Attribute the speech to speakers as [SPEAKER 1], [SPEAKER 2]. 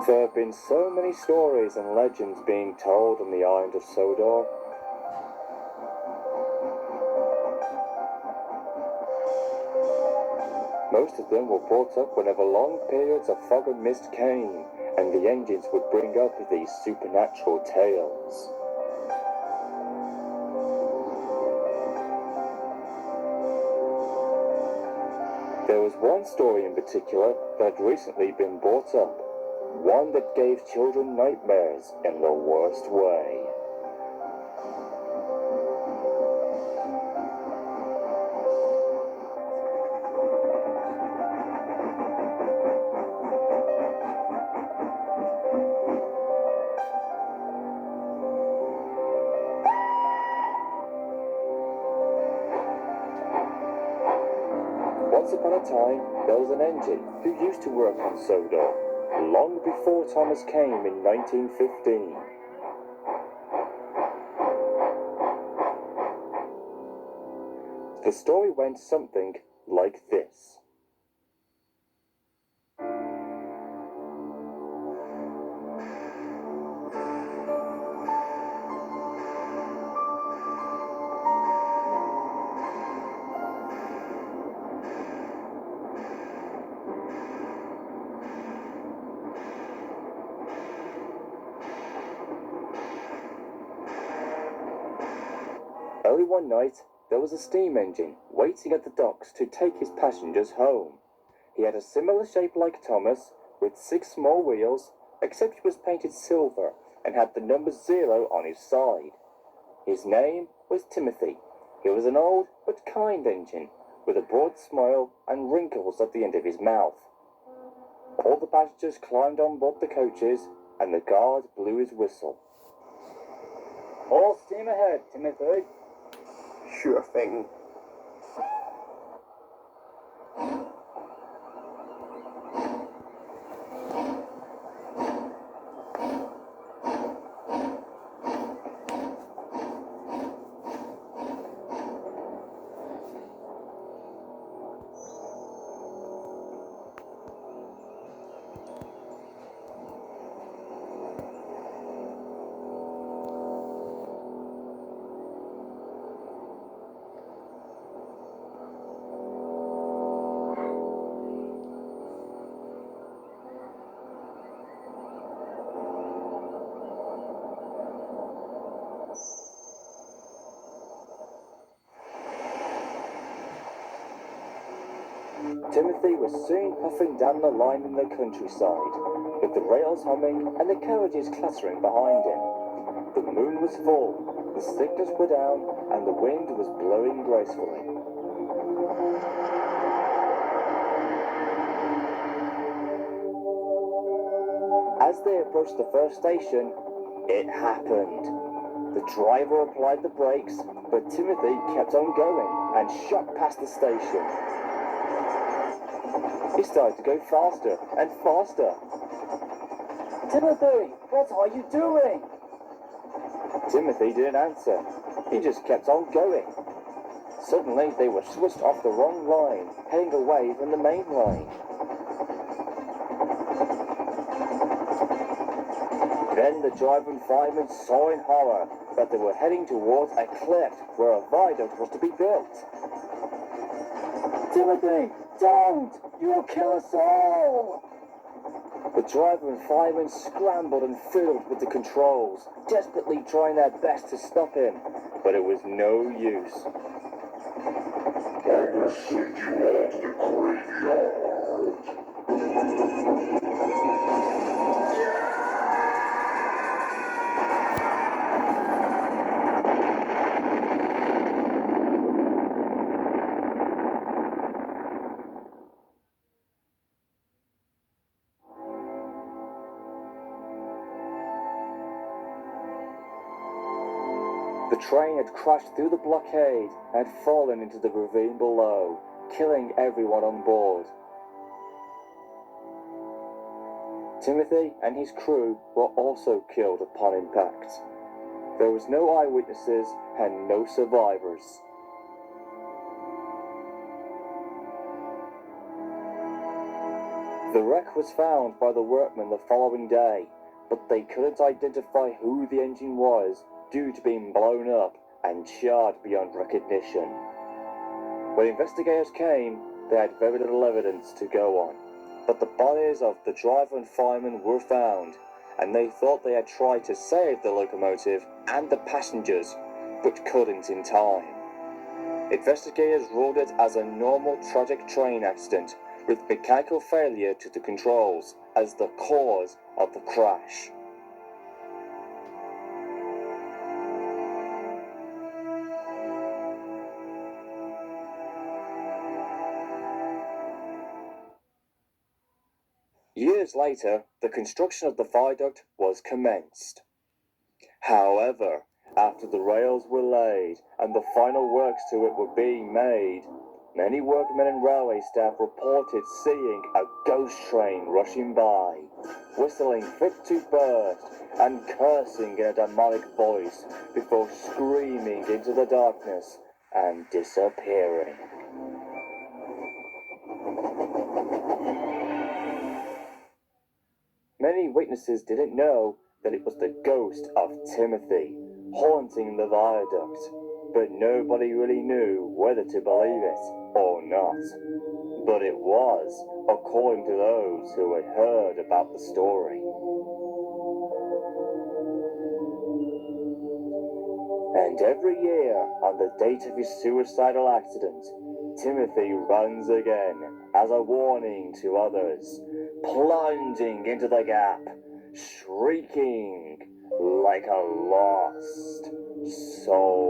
[SPEAKER 1] There have been so many stories and legends being told on the island of Sodor. Most of them were brought up whenever long periods of fog and mist came, and the engines would bring up these supernatural tales. There was one story in particular that had recently been brought up, one that gave children nightmares in the worst way. Once upon a time, there was an engine who used to work on Sodor, long before Thomas came in 1915. The story went something like this. Early one night, there was a steam engine waiting at the docks to take his passengers home. He had a similar shape like Thomas, with 6 small wheels, except he was painted silver and had the number 0 on his side. His name was Timothy. He was an old but kind engine, with a broad smile and wrinkles at the end of his mouth. All the passengers climbed on board the coaches, and the guard blew his whistle. "All steam ahead, Timothy."
[SPEAKER 2] Sure thing.
[SPEAKER 1] Timothy was soon puffing down the line in the countryside, with the rails humming and the carriages clattering behind him. The moon was full, the signals were down, and the wind was blowing gracefully. As they approached the first station, it happened. The driver applied the brakes, but Timothy kept on going and shot past the station. He started to go faster and faster. "Timothy, what are you doing?" Timothy didn't answer. He just kept on going. Suddenly, they were switched off the wrong line, heading away from the main line. Then the driver and fireman saw in horror that they were heading towards a cliff where a viaduct was to be built. "Timothy, don't! You will kill us all!" The driver and fireman scrambled and fiddled with the controls, desperately trying their best to stop him, but it was no use.
[SPEAKER 3] "I will send you all to the graveyard."
[SPEAKER 1] The train had crashed through the blockade and had fallen into the ravine below, killing everyone on board. Timothy and his crew were also killed upon impact. There was no eyewitnesses and no survivors. The wreck was found by the workmen the following day, but they couldn't identify who the engine was due to being blown up and charred beyond recognition. When investigators came, they had very little evidence to go on, but the bodies of the driver and fireman were found, and they thought they had tried to save the locomotive and the passengers, but couldn't in time. Investigators ruled it as a normal tragic train accident with mechanical failure to the controls as the cause of the crash. Years later, the construction of the viaduct was commenced. However, after the rails were laid and the final works to it were being made, many workmen and railway staff reported seeing a ghost train rushing by, whistling fit to burst and cursing in a demonic voice before screaming into the darkness and disappearing. Many witnesses didn't know that it was the ghost of Timothy haunting the viaduct, but nobody really knew whether to believe it or not. But it was, according to those who had heard about the story. And every year, on the date of his suicidal accident, Timothy runs again as a warning to others, plunging into the gap, shrieking like a lost soul.